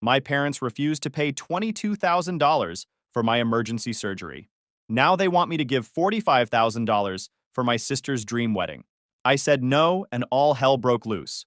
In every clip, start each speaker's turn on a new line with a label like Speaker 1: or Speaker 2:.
Speaker 1: My parents refused to pay $22,000 for my emergency surgery. Now they want me to give $45,000 for my sister's dream wedding. I said no, and all hell broke loose.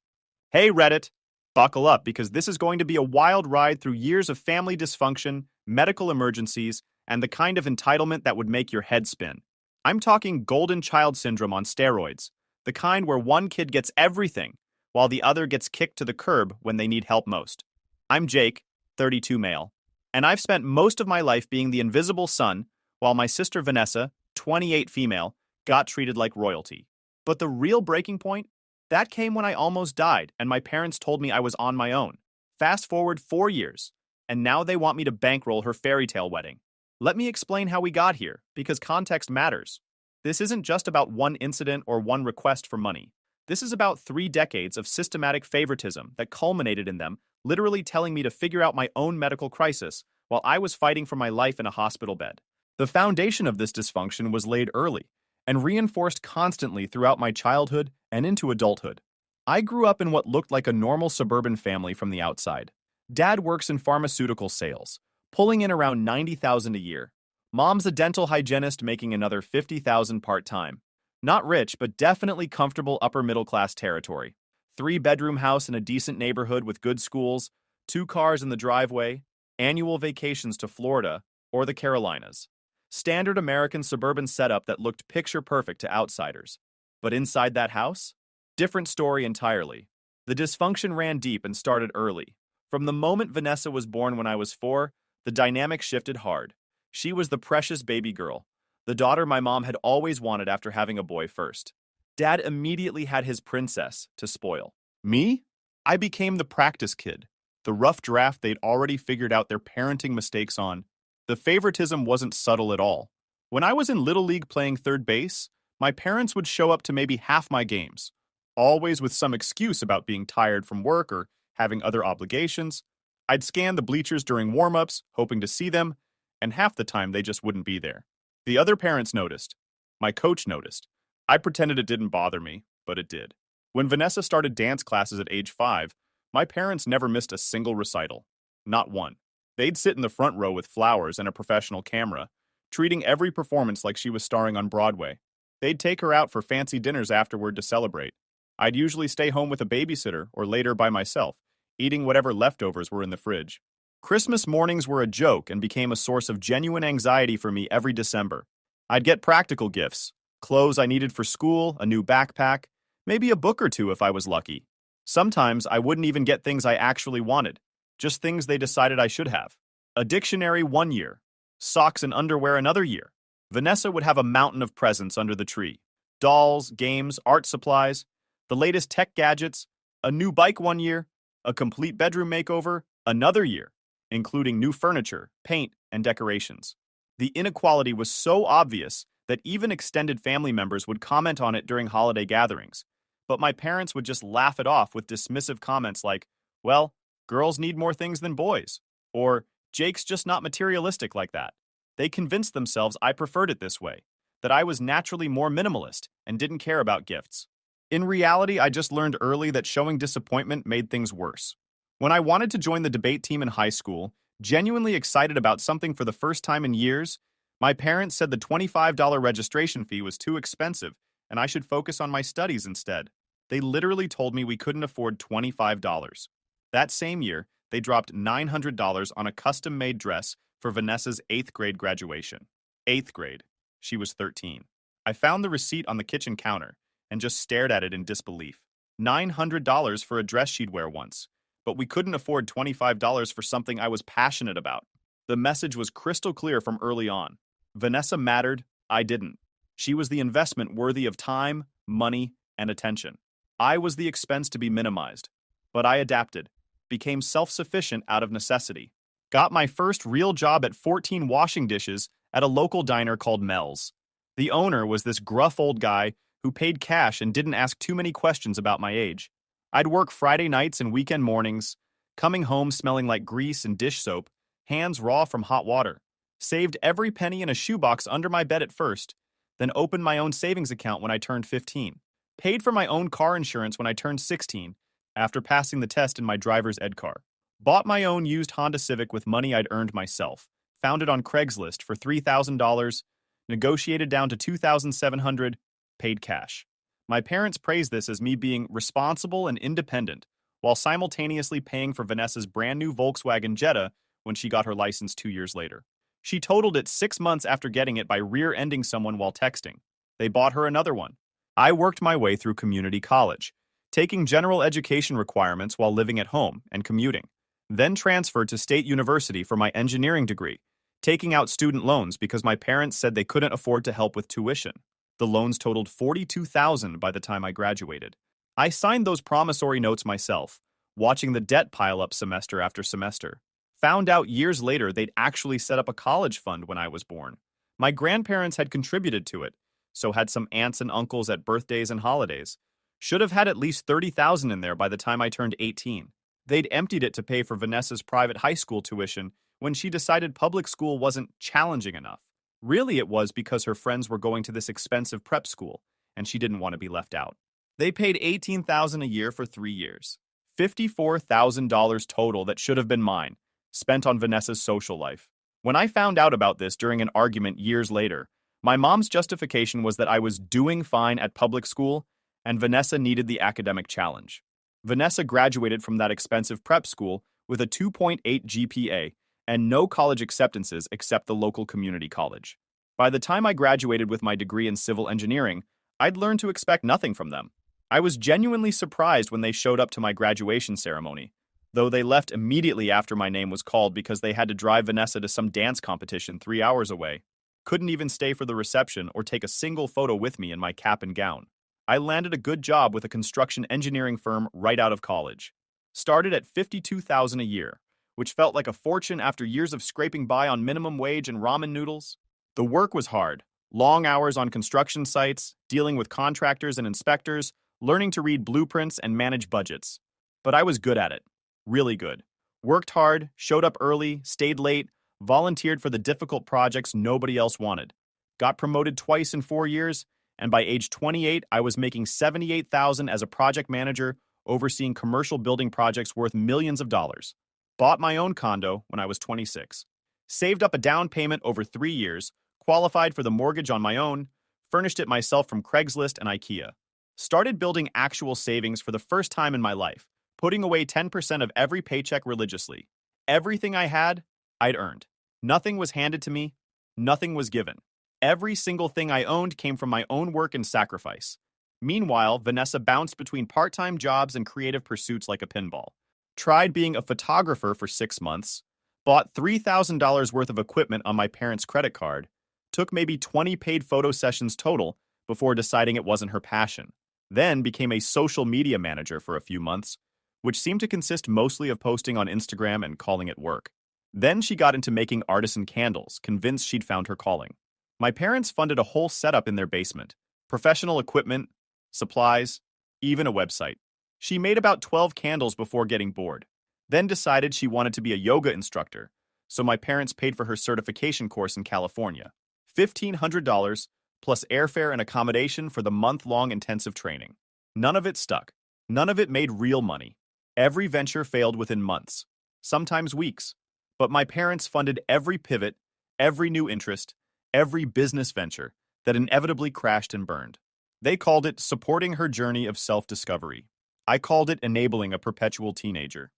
Speaker 1: Hey, Reddit, buckle up because this is going to be a wild ride through years of family dysfunction, medical emergencies, and the kind of entitlement that would make your head spin. I'm talking golden child syndrome on steroids, the kind where one kid gets everything while the other gets kicked to the curb when they need help most. I'm Jake, 32 male, and I've spent most of my life being the invisible son while my sister Vanessa, 28 female, got treated like royalty. But the real breaking point? That came when I almost died and my parents told me I was on my own. Fast forward 4 years, and now they want me to bankroll her fairy tale wedding. Let me explain how we got here, because context matters. This isn't just about one incident or one request for money. This is about 3 decades of systematic favoritism that culminated in them literally telling me to figure out my own medical crisis while I was fighting for my life in a hospital bed. The foundation of this dysfunction was laid early and reinforced constantly throughout my childhood and into adulthood. I grew up in what looked like a normal suburban family from the outside. Dad works in pharmaceutical sales, pulling in around $90,000 a year. Mom's a dental hygienist making another $50,000 part-time. Not rich, but definitely comfortable upper middle class territory. 3-bedroom house in a decent neighborhood with good schools, 2 cars in the driveway, annual vacations to Florida or the Carolinas. Standard American suburban setup that looked picture perfect to outsiders. But inside that house? Different story entirely. The dysfunction ran deep and started early. From the moment Vanessa was born when I was 4, the dynamic shifted hard. She was the precious baby girl, the daughter my mom had always wanted after having a boy first. Dad immediately had his princess to spoil. Me? I became the practice kid, the rough draft they'd already figured out their parenting mistakes on. The favoritism wasn't subtle at all. When I was in Little League playing third base, my parents would show up to maybe half my games, always with some excuse about being tired from work or having other obligations. I'd scan the bleachers during warm-ups, hoping to see them, and half the time they just wouldn't be there. The other parents noticed. My coach noticed. I pretended it didn't bother me, but it did. When Vanessa started dance classes at age 5, my parents never missed a single recital. Not one. They'd sit in the front row with flowers and a professional camera, treating every performance like she was starring on Broadway. They'd take her out for fancy dinners afterward to celebrate. I'd usually stay home with a babysitter or later by myself, eating whatever leftovers were in the fridge. Christmas mornings were a joke and became a source of genuine anxiety for me every December. I'd get practical gifts, clothes I needed for school, a new backpack, maybe a book or two if I was lucky. Sometimes I wouldn't even get things I actually wanted, just things they decided I should have. A dictionary 1 year, socks and underwear another year. Vanessa would have a mountain of presents under the tree. Dolls, games, art supplies, the latest tech gadgets, a new bike 1 year, a complete bedroom makeover another year, including new furniture, paint, and decorations. The inequality was so obvious that even extended family members would comment on it during holiday gatherings. But my parents would just laugh it off with dismissive comments like, well, girls need more things than boys, or Jake's just not materialistic like that. They convinced themselves I preferred it this way, that I was naturally more minimalist and didn't care about gifts. In reality, I just learned early that showing disappointment made things worse. When I wanted to join the debate team in high school, genuinely excited about something for the first time in years, my parents said the $25 registration fee was too expensive and I should focus on my studies instead. They literally told me we couldn't afford $25. That same year, they dropped $900 on a custom-made dress for Vanessa's 8th grade graduation. 8th grade. She was 13. I found the receipt on the kitchen counter and just stared at it in disbelief. $900 for a dress she'd wear once, but we couldn't afford $25 for something I was passionate about. The message was crystal clear from early on. Vanessa mattered, I didn't. She was the investment worthy of time, money, and attention. I was the expense to be minimized. But I adapted, became self-sufficient out of necessity. Got my first real job at 14 washing dishes at a local diner called Mel's. The owner was this gruff old guy who paid cash and didn't ask too many questions about my age. I'd work Friday nights and weekend mornings, coming home smelling like grease and dish soap, hands raw from hot water. Saved every penny in a shoebox under my bed at first, then opened my own savings account when I turned 15. Paid for my own car insurance when I turned 16, after passing the test in my driver's ed car. Bought my own used Honda Civic with money I'd earned myself. Found it on Craigslist for $3,000, negotiated down to $2,700, paid cash. My parents praised this as me being responsible and independent, while simultaneously paying for Vanessa's brand new Volkswagen Jetta when she got her license 2 years later. She totaled it 6 months after getting it by rear-ending someone while texting. They bought her another one. I worked my way through community college, taking general education requirements while living at home and commuting. Then transferred to State University for my engineering degree, taking out student loans because my parents said they couldn't afford to help with tuition. The loans totaled $42,000 by the time I graduated. I signed those promissory notes myself, watching the debt pile up semester after semester. Found out years later they'd actually set up a college fund when I was born. My grandparents had contributed to it, so had some aunts and uncles at birthdays and holidays. Should have had at least $30,000 in there by the time I turned 18. They'd emptied it to pay for Vanessa's private high school tuition when she decided public school wasn't challenging enough. Really, it was because her friends were going to this expensive prep school, and she didn't want to be left out. They paid $18,000 a year for 3 years. $54,000 total that should have been mine, spent on Vanessa's social life. When I found out about this during an argument years later, my mom's justification was that I was doing fine at public school and Vanessa needed the academic challenge. Vanessa graduated from that expensive prep school with a 2.8 GPA and no college acceptances except the local community college. By the time I graduated with my degree in civil engineering, I'd learned to expect nothing from them. I was genuinely surprised when they showed up to my graduation ceremony, though they left immediately after my name was called because they had to drive Vanessa to some dance competition 3 hours away. Couldn't even stay for the reception or take a single photo with me in my cap and gown. I landed a good job with a construction engineering firm right out of college. Started at $52,000 a year, which felt like a fortune after years of scraping by on minimum wage and ramen noodles. The work was hard. Long hours on construction sites, dealing with contractors and inspectors, learning to read blueprints and manage budgets. But I was good at it. Really good. Worked hard, showed up early, stayed late, volunteered for the difficult projects nobody else wanted. Got promoted twice in 4 years, and by age 28, I was making $78,000 as a project manager, overseeing commercial building projects worth millions of dollars. Bought my own condo when I was 26. Saved up a down payment over 3 years, qualified for the mortgage on my own, furnished it myself from Craigslist and IKEA. Started building actual savings for the first time in my life, putting away 10% of every paycheck religiously. Everything I had, I'd earned. Nothing was handed to me. Nothing was given. Every single thing I owned came from my own work and sacrifice. Meanwhile, Vanessa bounced between part-time jobs and creative pursuits like a pinball. Tried being a photographer for 6 months, bought $3,000 worth of equipment on my parents' credit card, took maybe 20 paid photo sessions total before deciding it wasn't her passion, then became a social media manager for a few months, which seemed to consist mostly of posting on Instagram and calling it work. Then she got into making artisan candles, convinced she'd found her calling. My parents funded a whole setup in their basement, professional equipment, supplies, even a website. She made about 12 candles before getting bored, then decided she wanted to be a yoga instructor, so my parents paid for her certification course in California. $1,500 plus airfare and accommodation for the month-long intensive training. None of it stuck. None of it made real money. Every venture failed within months, sometimes weeks. But my parents funded every pivot, every new interest, every business venture that inevitably crashed and burned. They called it supporting her journey of self-discovery. I called it enabling a perpetual teenager.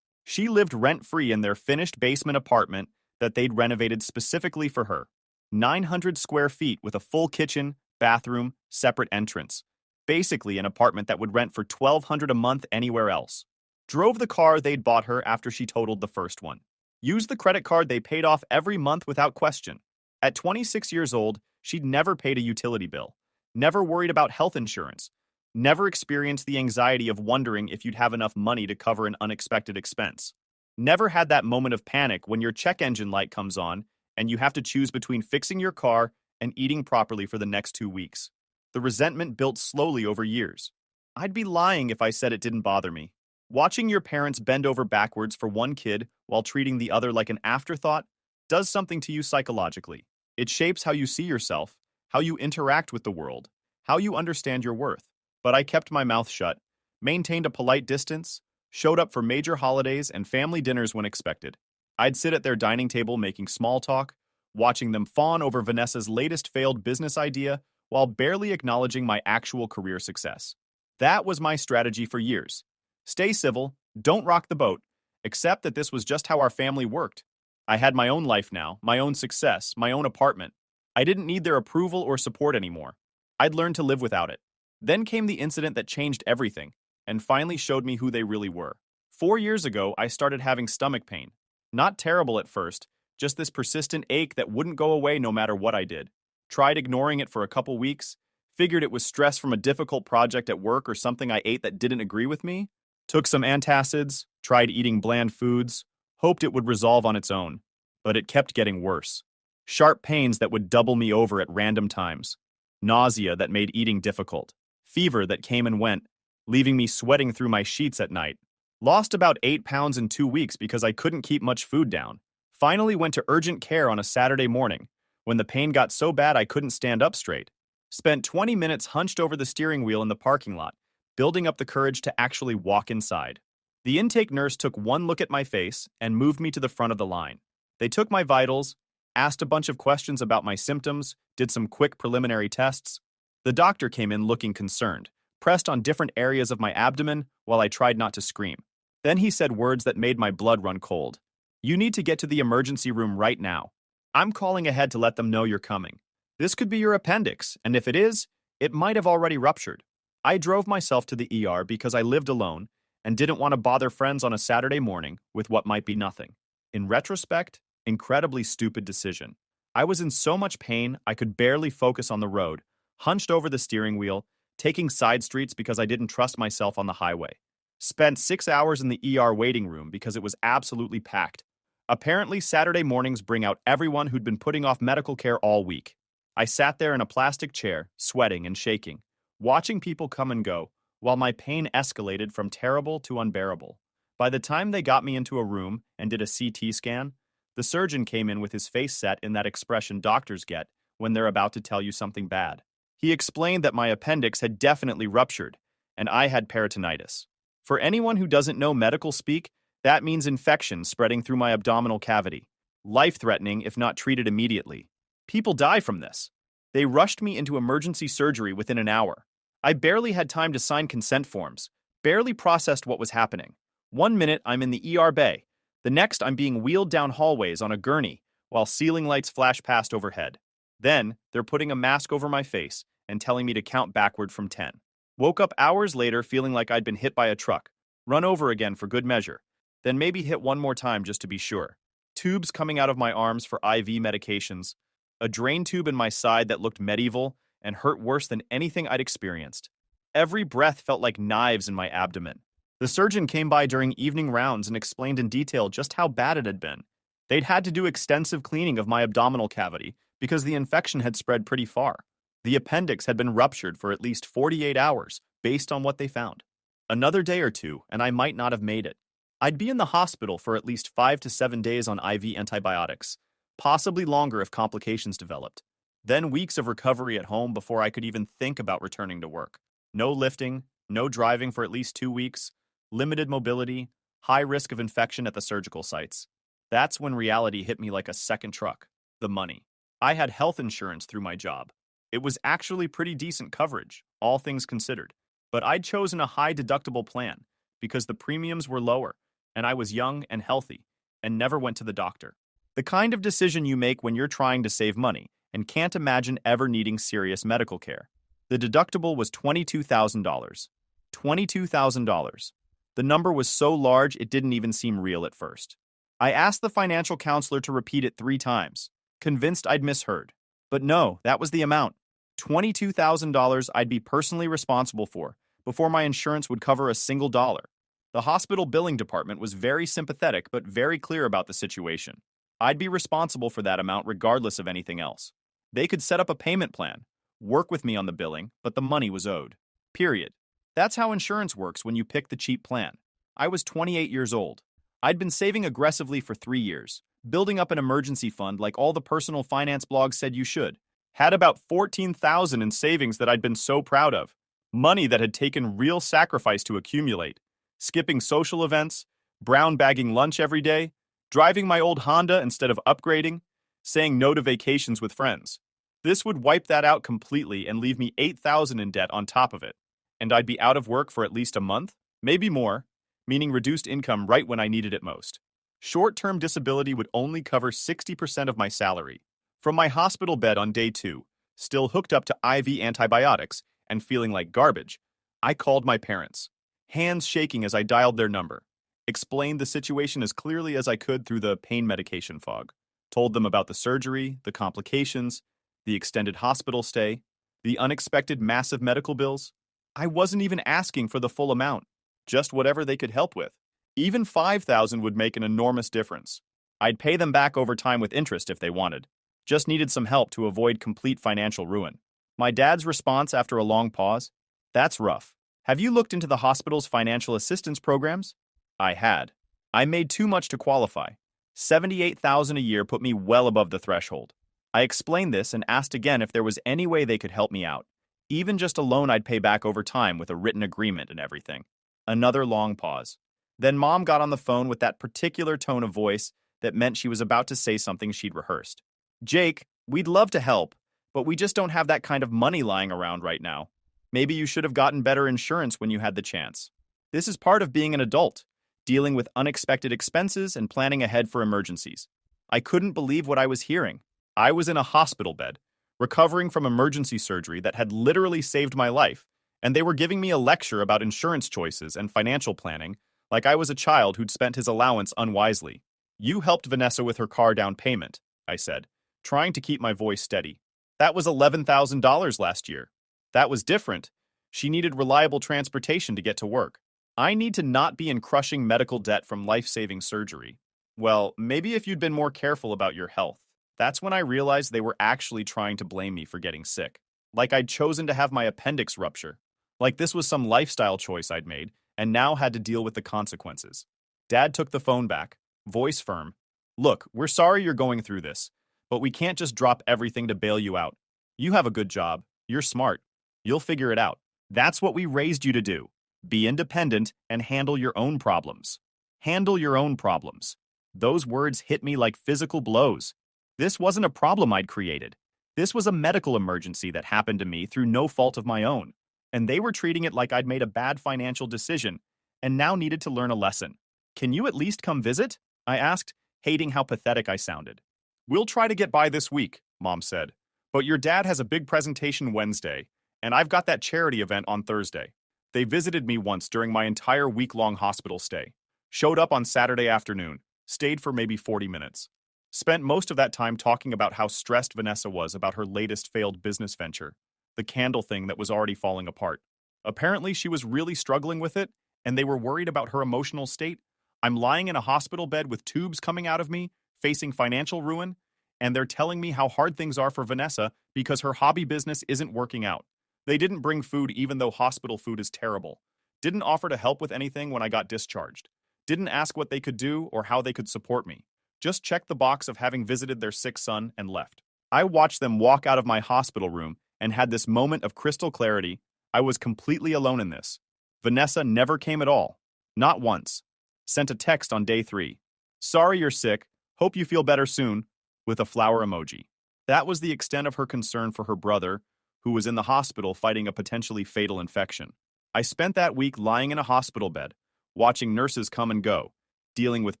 Speaker 1: She lived rent-free in their finished basement apartment that they'd renovated specifically for her. 900 square feet with a full kitchen, bathroom, separate entrance. Basically an apartment that would rent for $1,200 a month anywhere else. Drove the car they'd bought her after she totaled the first one. Used the credit card they paid off every month without question. At 26 years old, she'd never paid a utility bill. Never worried about health insurance. Never experienced the anxiety of wondering if you'd have enough money to cover an unexpected expense. Never had that moment of panic when your check engine light comes on and you have to choose between fixing your car and eating properly for the next 2 weeks. The resentment built slowly over years. I'd be lying if I said it didn't bother me. Watching your parents bend over backwards for one kid while treating the other like an afterthought does something to you psychologically. It shapes how you see yourself, how you interact with the world, how you understand your worth. But I kept my mouth shut, maintained a polite distance, showed up for major holidays and family dinners when expected. I'd sit at their dining table making small talk, watching them fawn over Vanessa's latest failed business idea while barely acknowledging my actual career success. That was my strategy for years. Stay civil, don't rock the boat, accept that this was just how our family worked. I had my own life now, my own success, my own apartment. I didn't need their approval or support anymore. I'd learned to live without it. Then came the incident that changed everything, and finally showed me who they really were. 4 years ago, I started having stomach pain. Not terrible at first, just this persistent ache that wouldn't go away no matter what I did. Tried ignoring it for a couple weeks, figured it was stress from a difficult project at work or something I ate that didn't agree with me. Took some antacids, tried eating bland foods, hoped it would resolve on its own. But it kept getting worse. Sharp pains that would double me over at random times. Nausea that made eating difficult. Fever that came and went, leaving me sweating through my sheets at night. Lost about 8 pounds in 2 weeks because I couldn't keep much food down. Finally went to urgent care on a Saturday morning, when the pain got so bad I couldn't stand up straight. Spent 20 minutes hunched over the steering wheel in the parking lot, building up the courage to actually walk inside. The intake nurse took one look at my face and moved me to the front of the line. They took my vitals, asked a bunch of questions about my symptoms, did some quick preliminary tests. The doctor came in looking concerned, pressed on different areas of my abdomen while I tried not to scream. Then he said words that made my blood run cold. "You need to get to the emergency room right now. I'm calling ahead to let them know you're coming. This could be your appendix, and if it is, it might have already ruptured." I drove myself to the ER because I lived alone and didn't want to bother friends on a Saturday morning with what might be nothing. In retrospect, incredibly stupid decision. I was in so much pain I could barely focus on the road, hunched over the steering wheel, taking side streets because I didn't trust myself on the highway. Spent 6 hours in the ER waiting room because it was absolutely packed. Apparently, Saturday mornings bring out everyone who'd been putting off medical care all week. I sat there in a plastic chair, sweating and shaking, watching people come and go, while my pain escalated from terrible to unbearable. By the time they got me into a room and did a CT scan, the surgeon came in with his face set in that expression doctors get when they're about to tell you something bad. He explained that my appendix had definitely ruptured, and I had peritonitis. For anyone who doesn't know medical speak, that means infection spreading through my abdominal cavity. Life-threatening if not treated immediately. People die from this. They rushed me into emergency surgery within an hour. I barely had time to sign consent forms, barely processed what was happening. 1 minute I'm in the ER bay, the next I'm being wheeled down hallways on a gurney while ceiling lights flash past overhead. Then they're putting a mask over my face and telling me to count backward from 10. Woke up hours later feeling like I'd been hit by a truck, run over again for good measure, then maybe hit one more time just to be sure. Tubes coming out of my arms for IV medications, a drain tube in my side that looked medieval and hurt worse than anything I'd experienced. Every breath felt like knives in my abdomen. The surgeon came by during evening rounds and explained in detail just how bad it had been. They'd had to do extensive cleaning of my abdominal cavity because the infection had spread pretty far. The appendix had been ruptured for at least 48 hours, based on what they found. Another day or two, and I might not have made it. I'd be in the hospital for at least 5 to 7 days on IV antibiotics, possibly longer if complications developed. Then weeks of recovery at home before I could even think about returning to work. No lifting, no driving for at least 2 weeks, limited mobility, high risk of infection at the surgical sites. That's when reality hit me like a second truck. The money. I had health insurance through my job. It was actually pretty decent coverage, all things considered. But I'd chosen a high deductible plan because the premiums were lower, and I was young and healthy, and never went to the doctor. The kind of decision you make when you're trying to save money and can't imagine ever needing serious medical care. The deductible was $22,000. $22,000. The number was so large it didn't even seem real at first. I asked the financial counselor to repeat it 3 times, convinced I'd misheard. But no, that was the amount. $22,000 I'd be personally responsible for before my insurance would cover a single dollar. The hospital billing department was very sympathetic but very clear about the situation. I'd be responsible for that amount regardless of anything else. They could set up a payment plan, work with me on the billing, but the money was owed. Period. That's how insurance works when you pick the cheap plan. I was 28 years old. I'd been saving aggressively for 3 years, building up an emergency fund like all the personal finance blogs said you should. Had about $14,000 in savings that I'd been so proud of. Money that had taken real sacrifice to accumulate. skipping social events, brown bagging lunch every day, driving my old Honda instead of upgrading, saying no to vacations with friends. This would wipe that out completely and leave me $8,000 in debt on top of it. And I'd be out of work for at least a month, maybe more, meaning reduced income right when I needed it most. Short-term disability would only cover 60% of my salary. From my hospital bed on day 2, still hooked up to IV antibiotics and feeling like garbage, I called my parents, hands shaking as I dialed their number, explained the situation as clearly as I could through the pain medication fog, told them about the surgery, the complications, the extended hospital stay, the unexpected massive medical bills. I wasn't even asking for the full amount, just whatever they could help with. Even $5,000 would make an enormous difference. I'd pay them back over time with interest if they wanted. Just needed some help to avoid complete financial ruin. My dad's response after a long pause, "That's rough. Have you looked into the hospital's financial assistance programs?" I had. I made too much to qualify. $78,000 a year put me well above the threshold. I explained this and asked again if there was any way they could help me out. Even just a loan I'd pay back over time with a written agreement and everything. Another long pause. Then Mom got on the phone with that particular tone of voice that meant she was about to say something she'd rehearsed. "Jake, we'd love to help, but we just don't have that kind of money lying around right now. Maybe you should have gotten better insurance when you had the chance. This is part of being an adult, dealing with unexpected expenses and planning ahead for emergencies." I couldn't believe what I was hearing. I was in a hospital bed, recovering from emergency surgery that had literally saved my life, and they were giving me a lecture about insurance choices and financial planning like I was a child who'd spent his allowance unwisely. "You helped Vanessa with her car down payment," I said, trying to keep my voice steady. "That was $11,000 last year. That was different. She needed reliable transportation to get to work. I need to not be in crushing medical debt from life-saving surgery." "Well, maybe if you'd been more careful about your health." That's when I realized they were actually trying to blame me for getting sick. Like I'd chosen to have my appendix rupture. Like this was some lifestyle choice I'd made, and now had to deal with the consequences. Dad took the phone back, voice firm. "Look, we're sorry you're going through this, but we can't just drop everything to bail you out. You have a good job. You're smart. You'll figure it out. That's what we raised you to do. Be independent and handle your own problems. Handle your own problems." Those words hit me like physical blows. This wasn't a problem I'd created. This was a medical emergency that happened to me through no fault of my own. And they were treating it like I'd made a bad financial decision and now needed to learn a lesson. "Can you at least come visit?" I asked, hating how pathetic I sounded. "We'll try to get by this week," Mom said. "But your dad has a big presentation Wednesday, and I've got that charity event on Thursday." They visited me once during my entire week-long hospital stay. Showed up on Saturday afternoon, stayed for maybe 40 minutes. Spent most of that time talking about how stressed Vanessa was about her latest failed business venture, the candle thing that was already falling apart. Apparently, she was really struggling with it, and they were worried about her emotional state. I'm lying in a hospital bed with tubes coming out of me, facing financial ruin, and they're telling me how hard things are for Vanessa because her hobby business isn't working out. They didn't bring food even though hospital food is terrible. Didn't offer to help with anything when I got discharged. Didn't ask what they could do or how they could support me. Just checked the box of having visited their sick son and left. I watched them walk out of my hospital room and had this moment of crystal clarity. I was completely alone in this. Vanessa never came at all. Not once. Sent a text on day 3. "Sorry you're sick. Hope you feel better soon," with a flower emoji. That was the extent of her concern for her brother, who was in the hospital fighting a potentially fatal infection. I spent that week lying in a hospital bed, watching nurses come and go, dealing with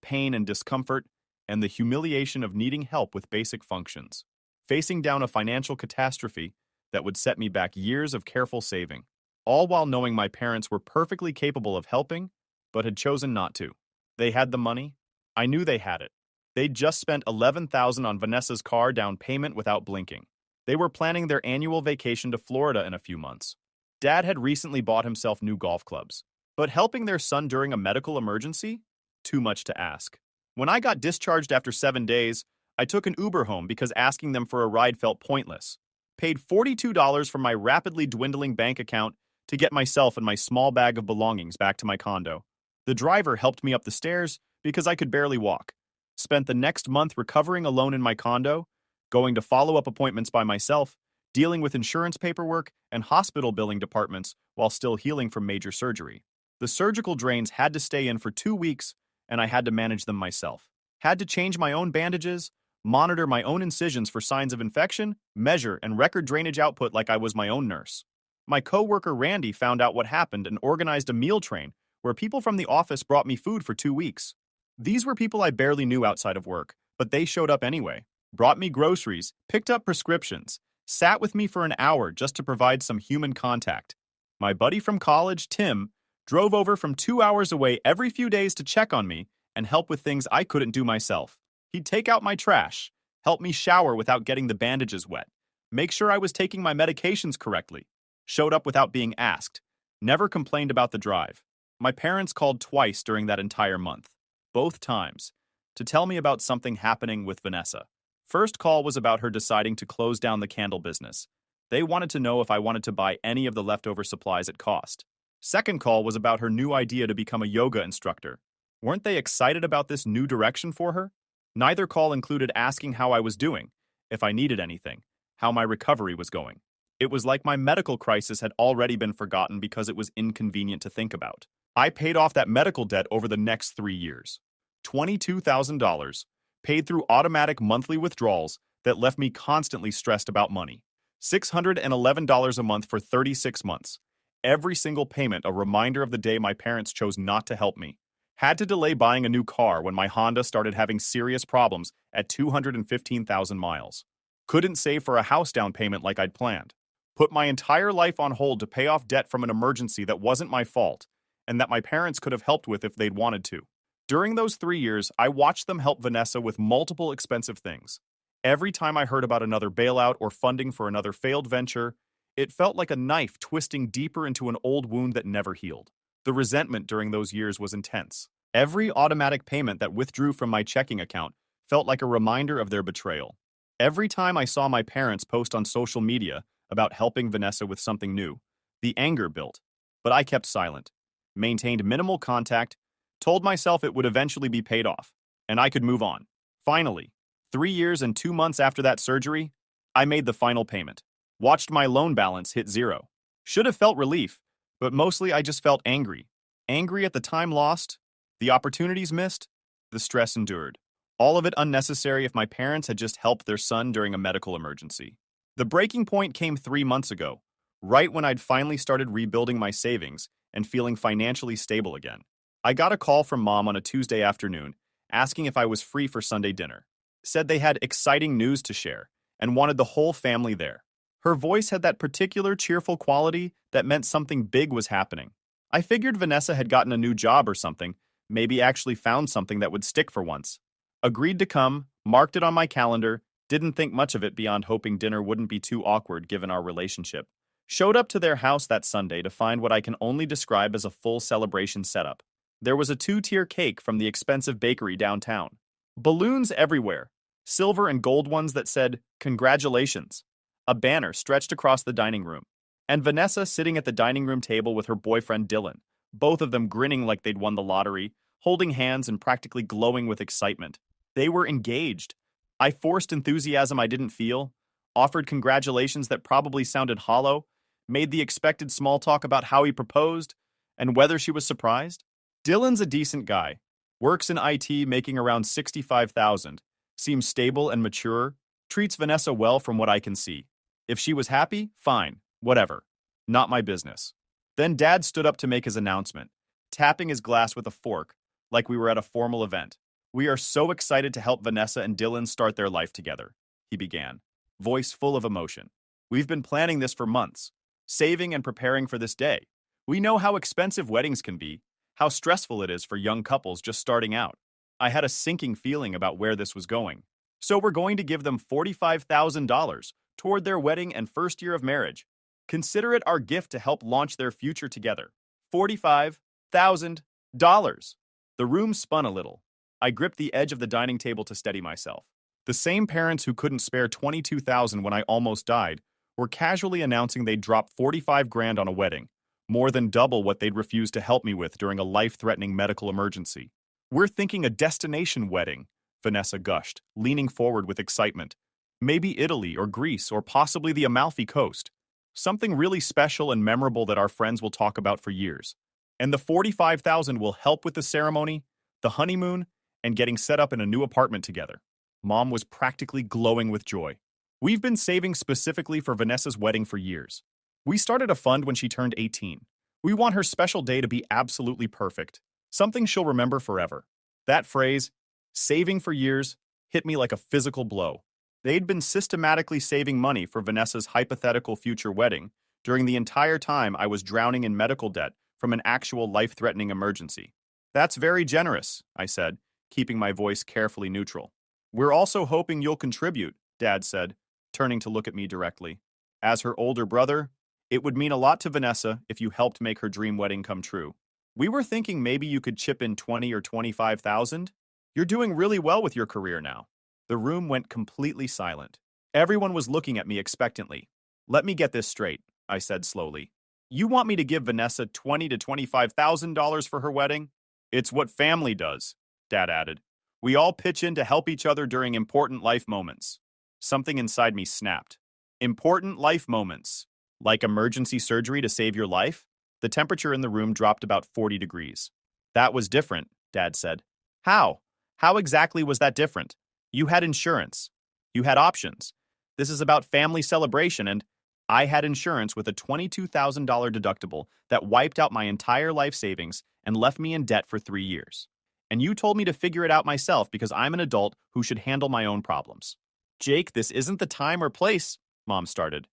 Speaker 1: pain and discomfort, and the humiliation of needing help with basic functions. Facing down a financial catastrophe that would set me back years of careful saving, all while knowing my parents were perfectly capable of helping, but had chosen not to. They had the money. I knew they had it. They'd just spent $11,000 on Vanessa's car down payment without blinking. They were planning their annual vacation to Florida in a few months. Dad had recently bought himself new golf clubs. But helping their son during a medical emergency? Too much to ask. When I got discharged after 7 days, I took an Uber home because asking them for a ride felt pointless. Paid $42 from my rapidly dwindling bank account to get myself and my small bag of belongings back to my condo. The driver helped me up the stairs because I could barely walk. Spent the next month recovering alone in my condo, going to follow-up appointments by myself, dealing with insurance paperwork and hospital billing departments while still healing from major surgery. The surgical drains had to stay in for 2 weeks, and I had to manage them myself. Had to change my own bandages, monitor my own incisions for signs of infection, measure and record drainage output like I was my own nurse. My coworker Randy found out what happened and organized a meal train where people from the office brought me food for 2 weeks. These were people I barely knew outside of work, but they showed up anyway, brought me groceries, picked up prescriptions, sat with me for an hour just to provide some human contact. My buddy from college, Tim, drove over from 2 hours away every few days to check on me and help with things I couldn't do myself. He'd take out my trash, help me shower without getting the bandages wet, make sure I was taking my medications correctly, showed up without being asked, never complained about the drive. My parents called twice during that entire month, both times, to tell me about something happening with Vanessa. First call was about her deciding to close down the candle business. They wanted to know if I wanted to buy any of the leftover supplies at cost. Second call was about her new idea to become a yoga instructor. Weren't they excited about this new direction for her? Neither call included asking how I was doing, if I needed anything, how my recovery was going. It was like my medical crisis had already been forgotten because it was inconvenient to think about. I paid off that medical debt over the next 3 years. $22,000, paid through automatic monthly withdrawals that left me constantly stressed about money. $611 a month for 36 months. Every single payment a reminder of the day my parents chose not to help me. Had to delay buying a new car when my Honda started having serious problems at 215,000 miles. Couldn't save for a house down payment like I'd planned. Put my entire life on hold to pay off debt from an emergency that wasn't my fault and that my parents could have helped with if they'd wanted to. During those 3 years, I watched them help Vanessa with multiple expensive things. Every time I heard about another bailout or funding for another failed venture, it felt like a knife twisting deeper into an old wound that never healed. The resentment during those years was intense. Every automatic payment that withdrew from my checking account felt like a reminder of their betrayal. Every time I saw my parents post on social media about helping Vanessa with something new, the anger built. But I kept silent, maintained minimal contact, told myself it would eventually be paid off, and I could move on. Finally, 3 years and 2 months after that surgery, I made the final payment. Watched my loan balance hit zero. Should have felt relief, but mostly I just felt angry. Angry at the time lost, the opportunities missed, the stress endured. All of it unnecessary if my parents had just helped their son during a medical emergency. The breaking point came 3 months ago, right when I'd finally started rebuilding my savings and feeling financially stable again. I got a call from Mom on a Tuesday afternoon, asking if I was free for Sunday dinner. Said they had exciting news to share and wanted the whole family there. Her voice had that particular cheerful quality that meant something big was happening. I figured Vanessa had gotten a new job or something, maybe actually found something that would stick for once. Agreed to come, marked it on my calendar, didn't think much of it beyond hoping dinner wouldn't be too awkward given our relationship. Showed up to their house that Sunday to find what I can only describe as a full celebration setup. There was a 2-tier cake from the expensive bakery downtown. Balloons everywhere, silver and gold ones that said, "Congratulations." A banner stretched across the dining room. And Vanessa sitting at the dining room table with her boyfriend Dylan, both of them grinning like they'd won the lottery, holding hands and practically glowing with excitement. They were engaged. I forced enthusiasm I didn't feel, offered congratulations that probably sounded hollow, made the expected small talk about how he proposed and whether she was surprised. Dylan's a decent guy, works in IT making around $65,000, seems stable and mature, treats Vanessa well from what I can see. If she was happy, fine, whatever. Not my business. Then Dad stood up to make his announcement, tapping his glass with a fork, like we were at a formal event. "We are so excited to help Vanessa and Dylan start their life together," he began, voice full of emotion. "We've been planning this for months, saving and preparing for this day. We know how expensive weddings can be, how stressful it is for young couples just starting out. I had a sinking feeling about where this was going. So we're going to give them $45,000 toward their wedding and first year of marriage. Consider it our gift to help launch their future together. $45,000. The room spun a little. I gripped the edge of the dining table to steady myself. The same parents who couldn't spare $22,000 when I almost died were casually announcing they'd drop 45 grand on a wedding, more than double what they'd refused to help me with during a life-threatening medical emergency. "We're thinking a destination wedding," Vanessa gushed, leaning forward with excitement. "Maybe Italy or Greece or possibly the Amalfi Coast. Something really special and memorable that our friends will talk about for years." And the 45,000 will help with the ceremony, the honeymoon, and getting set up in a new apartment together. Mom was practically glowing with joy. We've been saving specifically for Vanessa's wedding for years. We started a fund when she turned 18. We want her special day to be absolutely perfect, something she'll remember forever. That phrase, saving for years, hit me like a physical blow. They'd been systematically saving money for Vanessa's hypothetical future wedding during the entire time I was drowning in medical debt from an actual life-threatening emergency. That's very generous, I said, keeping my voice carefully neutral. We're also hoping you'll contribute, Dad said, turning to look at me directly. As her older brother, it would mean a lot to Vanessa if you helped make her dream wedding come true. We were thinking maybe you could chip in 20 or 25,000. You're doing really well with your career now. The room went completely silent. Everyone was looking at me expectantly. Let me get this straight, I said slowly. You want me to give Vanessa $20,000 to $25,000 for her wedding? It's what family does, Dad added. We all pitch in to help each other during important life moments. Something inside me snapped. Important life moments. Like emergency surgery to save your life? The temperature in the room dropped about 40 degrees. That was different, Dad said. How? How exactly was that different? You had insurance. You had options. This is about family celebration, and I had insurance with a $22,000 deductible that wiped out my entire life savings and left me in debt for 3 years. And you told me to figure it out myself because I'm an adult who should handle my own problems. Jake, this isn't the time or place, Mom started.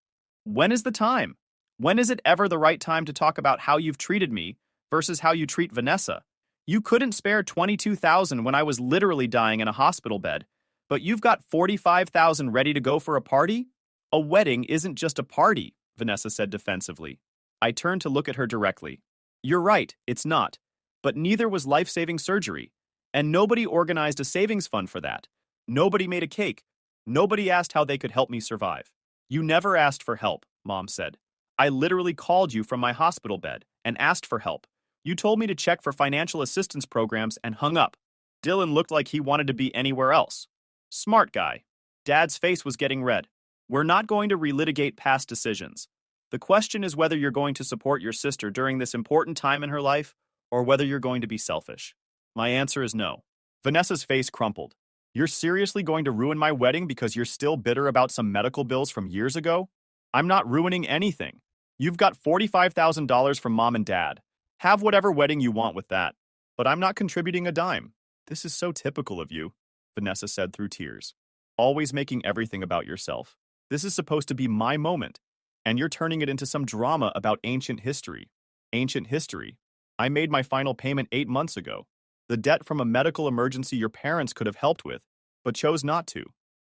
Speaker 1: When is the time? When is it ever the right time to talk about how you've treated me versus how you treat Vanessa? You couldn't spare $22,000 when I was literally dying in a hospital bed, but you've got $45,000 ready to go for a party? A wedding isn't just a party, Vanessa said defensively. I turned to look at her directly. You're right, it's not. But neither was life-saving surgery. And nobody organized a savings fund for that. Nobody made a cake. Nobody asked how they could help me survive. You never asked for help, Mom said. I literally called you from my hospital bed and asked for help. You told me to check for financial assistance programs and hung up. Dylan looked like he wanted to be anywhere else. Smart guy. Dad's face was getting red. We're not going to relitigate past decisions. The question is whether you're going to support your sister during this important time in her life or whether you're going to be selfish. My answer is no. Vanessa's face crumpled. You're seriously going to ruin my wedding because you're still bitter about some medical bills from years ago? I'm not ruining anything. You've got $45,000 from Mom and Dad. Have whatever wedding you want with that. But I'm not contributing a dime. This is so typical of you, Vanessa said through tears. Always making everything about yourself. This is supposed to be my moment, and you're turning it into some drama about ancient history. Ancient history? I made my final payment 8 months ago. The debt from a medical emergency your parents could have helped with, but chose not to.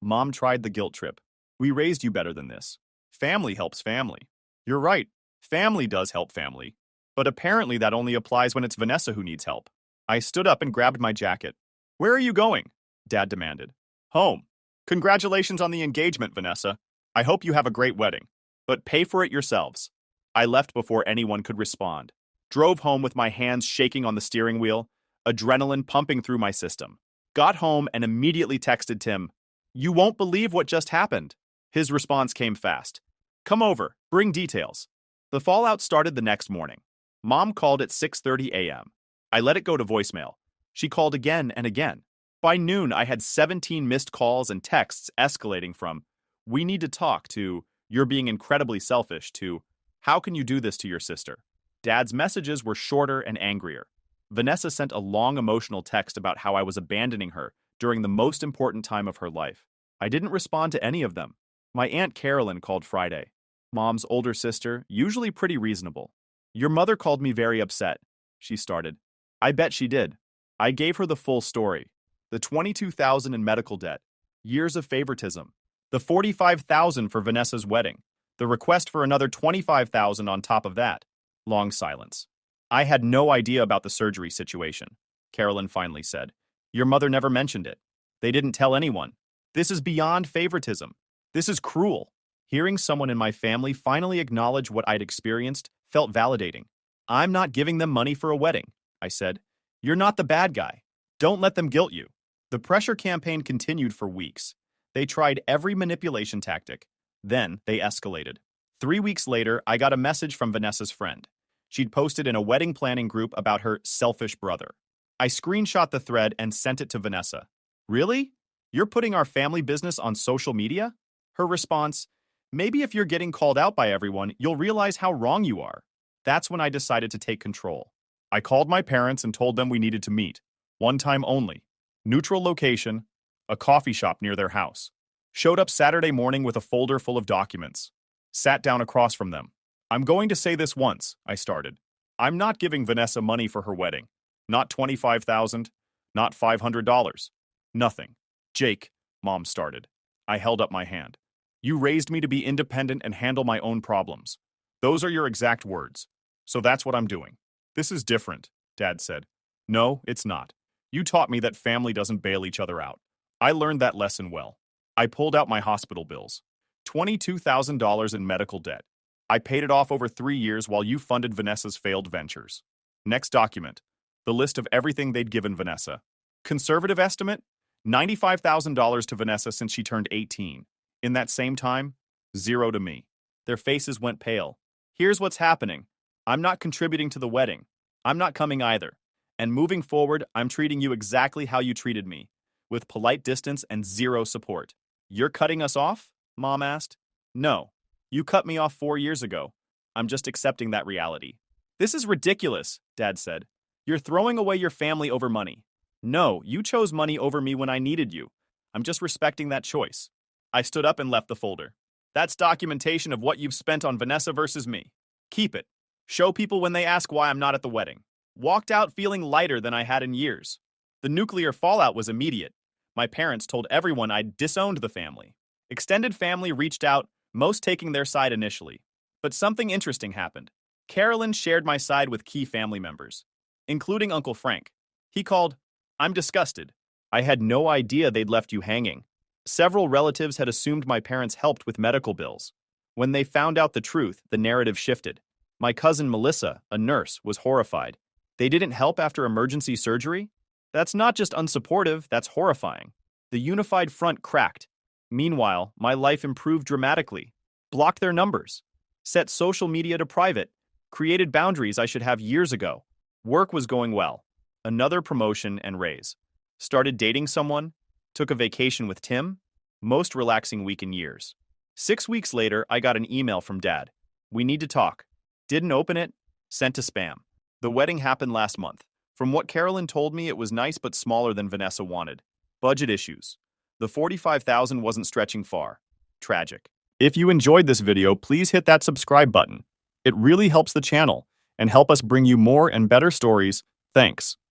Speaker 1: Mom tried the guilt trip. We raised you better than this. Family helps family. You're right. Family does help family. But apparently that only applies when it's Vanessa who needs help. I stood up and grabbed my jacket. Where are you going? Dad demanded. Home. Congratulations on the engagement, Vanessa. I hope you have a great wedding. But pay for it yourselves. I left before anyone could respond. Drove home with my hands shaking on the steering wheel, adrenaline pumping through my system. Got home and immediately texted Tim. You won't believe what just happened. His response came fast. Come over, bring details. The fallout started the next morning. Mom called at 6:30 a.m. I let it go to voicemail. She called again and again. By noon, I had 17 missed calls and texts escalating from, we need to talk, to, you're being incredibly selfish, to, how can you do this to your sister? Dad's messages were shorter and angrier. Vanessa sent a long emotional text about how I was abandoning her during the most important time of her life. I didn't respond to any of them. My Aunt Carolyn called Friday. Mom's older sister, usually pretty reasonable. Your mother called me very upset, she started. I bet she did. I gave her the full story. The $22,000 in medical debt, years of favoritism, the $45,000 for Vanessa's wedding, the request for another $25,000 on top of that. Long silence. I had no idea about the surgery situation, Carolyn finally said. Your mother never mentioned it. They didn't tell anyone. This is beyond favoritism. This is cruel. Hearing someone in my family finally acknowledge what I'd experienced felt validating. I'm not giving them money for a wedding, I said. You're not the bad guy. Don't let them guilt you. The pressure campaign continued for weeks. They tried every manipulation tactic. Then they escalated. 3 weeks later, I got a message from Vanessa's friend. she'd posted in a wedding planning group about her selfish brother. I screenshot the thread and sent it to Vanessa. Really? You're putting our family business on social media? Her response, maybe if you're getting called out by everyone, you'll realize how wrong you are. That's when I decided to take control. I called my parents and told them we needed to meet. One time only. Neutral location, a coffee shop near their house. Showed up Saturday morning with a folder full of documents. Sat down across from them. I'm going to say this once, I started. I'm not giving Vanessa money for her wedding. Not $25,000, not $500. Nothing. Jake, Mom started. I held up my hand. You raised me to be independent and handle my own problems. Those are your exact words. So that's what I'm doing. This is different, Dad said. No, it's not. You taught me that family doesn't bail each other out. I learned that lesson well. I pulled out my hospital bills. $22,000 in medical debt. I paid it off over 3 years while you funded Vanessa's failed ventures. Next document. The list of everything they'd given Vanessa. Conservative estimate? $95,000 to Vanessa since she turned 18. In that same time, 0 to me. Their faces went pale. Here's what's happening. I'm not contributing to the wedding. I'm not coming either. And moving forward, I'm treating you exactly how you treated me, with polite distance and zero support. You're cutting us off? Mom asked. No. You cut me off 4 years ago. I'm just accepting that reality. This is ridiculous, Dad said. You're throwing away your family over money. No, you chose money over me when I needed you. I'm just respecting that choice. I stood up and left the folder. That's documentation of what you've spent on Vanessa versus me. Keep it. Show people when they ask why I'm not at the wedding. Walked out feeling lighter than I had in years. The nuclear fallout was immediate. My parents told everyone I'd disowned the family. Extended family reached out, most taking their side initially. But something interesting happened. Carolyn shared my side with key family members, including Uncle Frank. He called, I'm disgusted. I had no idea they'd left you hanging. Several relatives had assumed my parents helped with medical bills. When they found out the truth, the narrative shifted. My cousin Melissa, a nurse, was horrified. They didn't help after emergency surgery? That's not just unsupportive, that's horrifying. The unified front cracked. Meanwhile, my life improved dramatically. Blocked their numbers. Set social media to private. Created boundaries I should have years ago. Work was going well. Another promotion and raise. Started dating someone. Took a vacation with Tim. Most relaxing week in years. 6 weeks later, I got an email from Dad. We need to talk. Didn't open it. Sent to spam. The wedding happened last month. From what Carolyn told me, it was nice but smaller than Vanessa wanted. Budget issues. The $45,000 wasn't stretching far. Tragic. If you enjoyed this video, please hit that subscribe button. It really helps the channel and help us bring you more and better stories. Thanks.